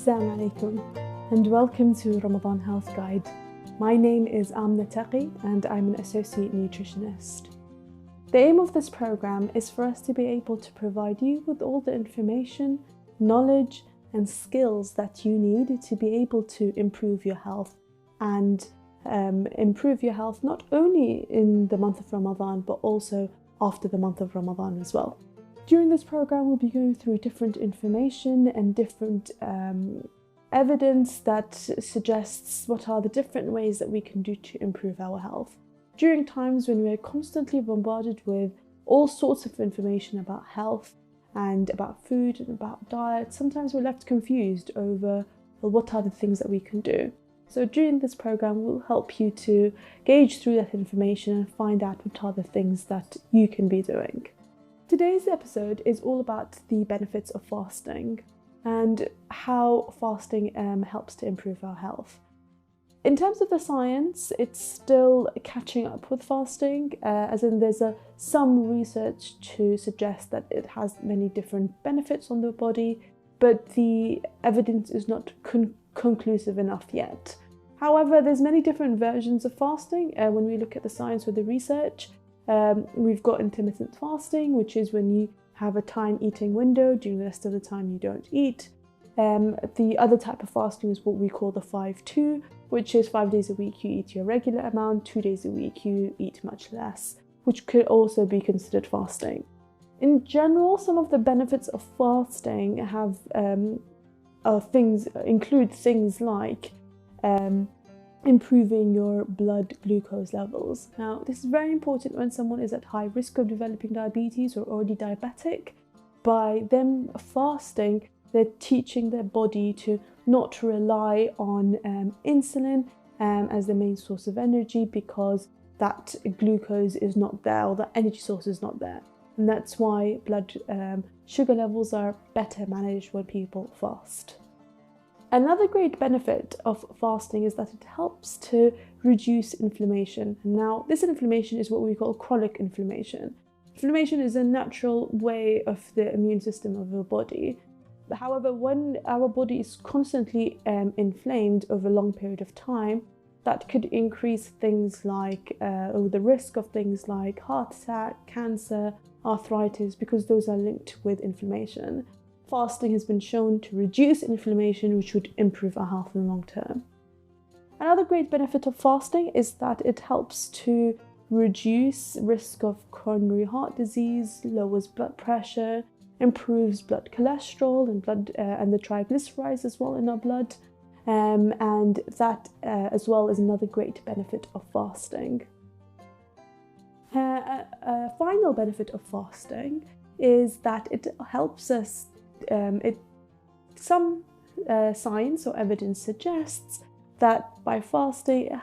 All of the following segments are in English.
Assalamu alaikum and welcome to Ramadan Health Guide. My name is Amna Taqi and I'm an associate nutritionist. The aim of this program is for us to be able to provide you with all the information, knowledge and skills that you need to be able to improve your health and improve your health not only in the month of Ramadan but also after the month of Ramadan as well. During this program, we'll be going through different information and different evidence that suggests what are the different ways that we can do to improve our health. During times when we're constantly bombarded with all sorts of information about health and about food and about diet, sometimes we're left confused over what are the things that we can do. So during this program, we'll help you to gauge through that information and find out what are the things that you can be doing. Today's episode is all about the benefits of fasting and how fasting helps to improve our health. In terms of the science, it's still catching up with fasting, as in there's some research to suggest that it has many different benefits on the body, but the evidence is not conclusive enough yet. However, there's many different versions of fasting. When we look at the science or the research, we've got intermittent fasting, which is when you have a time eating window, during the rest of the time you don't eat. The other type of fasting is what we call the 5-2, which is 5 days a week you eat your regular amount, 2 days a week you eat much less, which could also be considered fasting. In general, some of the benefits of fasting include things like improving your blood glucose levels. Now, this is very important when someone is at high risk of developing diabetes or already diabetic. By them fasting, they're teaching their body to not rely on insulin as the main source of energy, because that glucose is not there, or that energy source is not there. And that's why blood sugar levels are better managed when people fast. Another great benefit of fasting is that it helps to reduce inflammation. Now, this inflammation is what we call chronic inflammation. Inflammation is a natural way of the immune system of your body. However, when our body is constantly inflamed over a long period of time, that could increase things like the risk of things like heart attack, cancer, arthritis, because those are linked with inflammation. Fasting has been shown to reduce inflammation, which would improve our health in the long term. Another great benefit of fasting is that it helps to reduce risk of coronary heart disease, lowers blood pressure, improves blood cholesterol and the triglycerides as well in our blood, and that as well is another great benefit of fasting. A final benefit of fasting is that it helps us. Some science or evidence suggests that by fasting it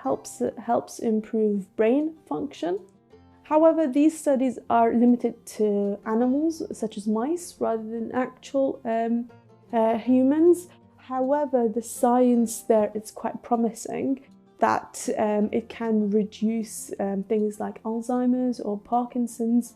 helps improve brain function. However, these studies are limited to animals such as mice rather than actual humans. However, the science there is quite promising that it can reduce things like Alzheimer's or Parkinson's,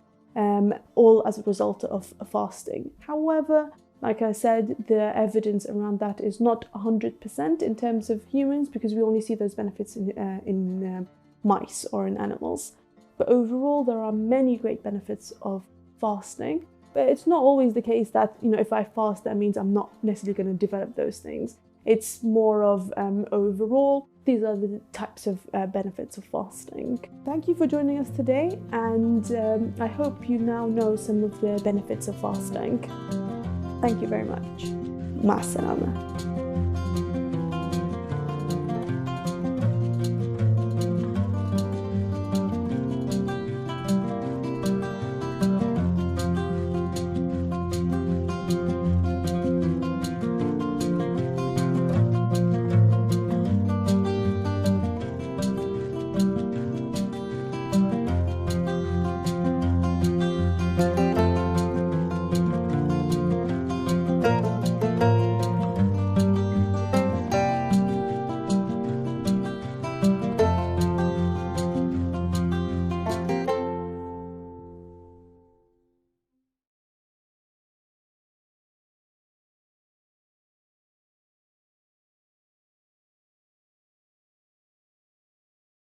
all as a result of fasting. However, like I said, the evidence around that is not 100% in terms of humans, because we only see those benefits in mice or in animals. But overall, there are many great benefits of fasting. But it's not always the case that, if I fast, that means I'm not necessarily going to develop those things. It's more of overall, these are the types of benefits of fasting. Thank you for joining us today, and I hope you now know some of the benefits of fasting. Thank you very much. Ma salama.